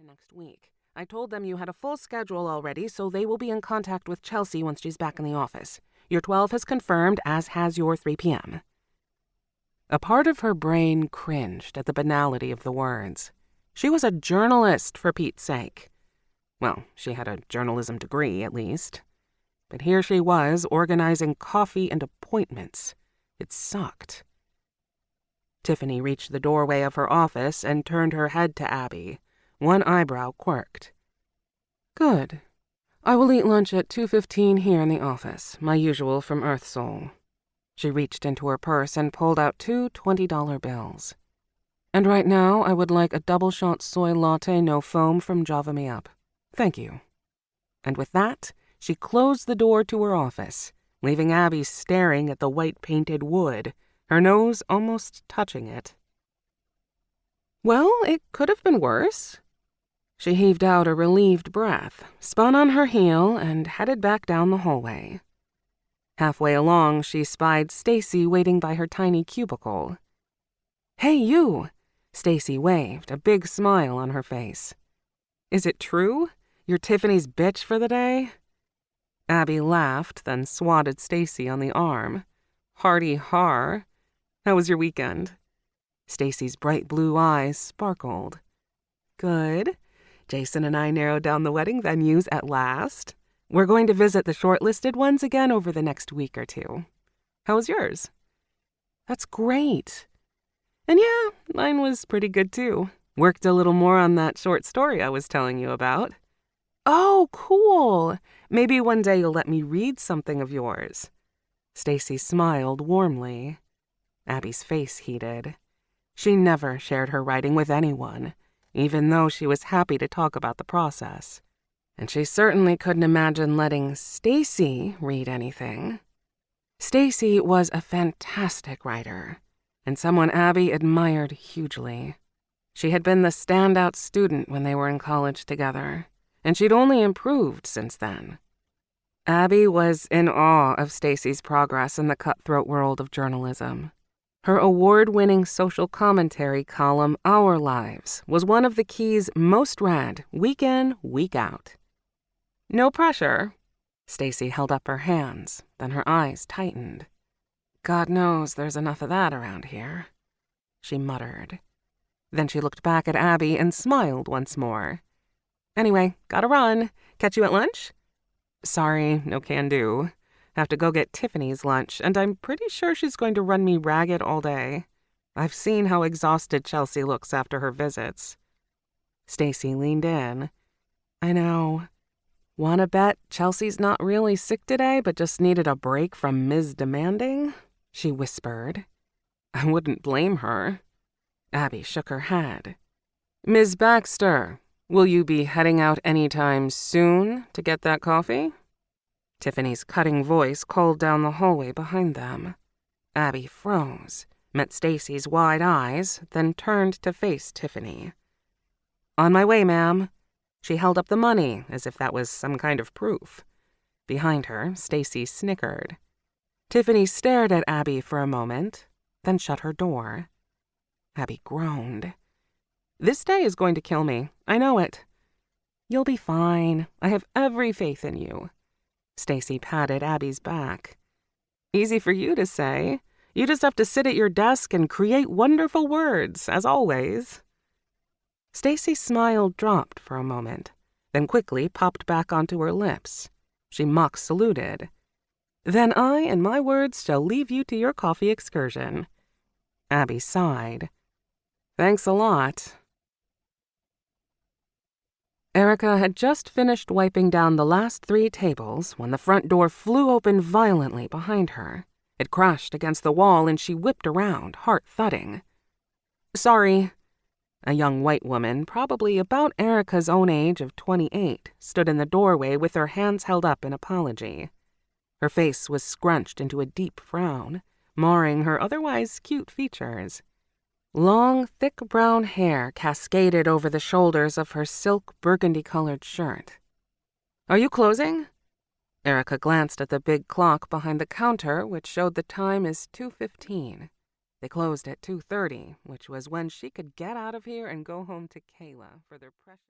to next week. I told them you had a full schedule already, so they will be in contact with Chelsea once she's back in the office. Your 12 has confirmed, as has your 3 p.m. A part of her brain cringed at the banality of the words. She was a journalist, for Pete's sake. Well, she had a journalism degree, at least. But here she was, organizing coffee and appointments. It sucked. Tiffany reached the doorway of her office and turned her head to Abby. One eyebrow quirked. Good. I will eat lunch at 2:15 here in the office, my usual from Earth Soul. She reached into her purse and pulled out 2 $20 bills. And right now, I would like a double-shot soy latte, no foam from Java Me Up. Thank you. And with that, she closed the door to her office, leaving Abby staring at the white-painted wood, her nose almost touching it. Well, it could have been worse. She heaved out a relieved breath, spun on her heel, and headed back down the hallway. Halfway along, she spied Stacy waiting by her tiny cubicle. "Hey, you!" Stacy waved, a big smile on her face. "Is it true? You're Tiffany's bitch for the day?" Abby laughed, then swatted Stacy on the arm. "Hardy har. How was your weekend?" Stacy's bright blue eyes sparkled. "Good. Jason and I narrowed down the wedding venues at last. We're going to visit the shortlisted ones again over the next week or 2. How was yours?" "That's great." "And yeah, mine was pretty good too. Worked a little more on that short story I was telling you about." "Oh, cool. Maybe one day you'll let me read something of yours." Stacy smiled warmly. Abby's face heated. She never shared her writing with anyone, even though she was happy to talk about the process. And she certainly couldn't imagine letting Stacy read anything. Stacy was a fantastic writer, and someone Abby admired hugely. She had been the standout student when they were in college together, and she'd only improved since then. Abby was in awe of Stacy's progress in the cutthroat world of journalism. Her award-winning social commentary column, Our Lives, was one of the Key's most read, week in, week out. "No pressure." Stacy held up her hands, then her eyes tightened. "God knows there's enough of that around here," she muttered. Then she looked back at Abby and smiled once more. "Anyway, gotta run. Catch you at lunch?" "Sorry, no can do. Have to go get Tiffany's lunch, and I'm pretty sure she's going to run me ragged all day. I've seen how exhausted Chelsea looks after her visits." Stacy leaned in. "I know. Wanna bet Chelsea's not really sick today, but just needed a break from Ms. Demanding?" she whispered. "I wouldn't blame her." Abby shook her head. "Ms. Baxter, will you be heading out anytime soon to get that coffee?" Tiffany's cutting voice called down the hallway behind them. Abby froze, met Stacy's wide eyes, then turned to face Tiffany. "On my way, ma'am." She held up the money as if that was some kind of proof. Behind her, Stacy snickered. Tiffany stared at Abby for a moment, then shut her door. Abby groaned. "This day is going to kill me. I know it." "You'll be fine. I have every faith in you." Stacy patted Abby's back. "Easy for you to say. You just have to sit at your desk and create wonderful words, as always." Stacy's smile dropped for a moment, then quickly popped back onto her lips. She mock saluted. "Then I and my words shall leave you to your coffee excursion." Abby sighed. "Thanks a lot." Erica had just finished wiping down the last 3 tables when the front door flew open violently behind her. It crashed against the wall and she whipped around, heart thudding. "Sorry." A young white woman, probably about Erica's own age of 28, stood in the doorway with her hands held up in apology. Her face was scrunched into a deep frown, marring her otherwise cute features. Long, thick brown hair cascaded over the shoulders of her silk burgundy-colored shirt. "Are you closing?" Erica glanced at the big clock behind the counter, which showed the time as 2:15. They closed at 2:30, which was when she could get out of here and go home to Kayla for their precious...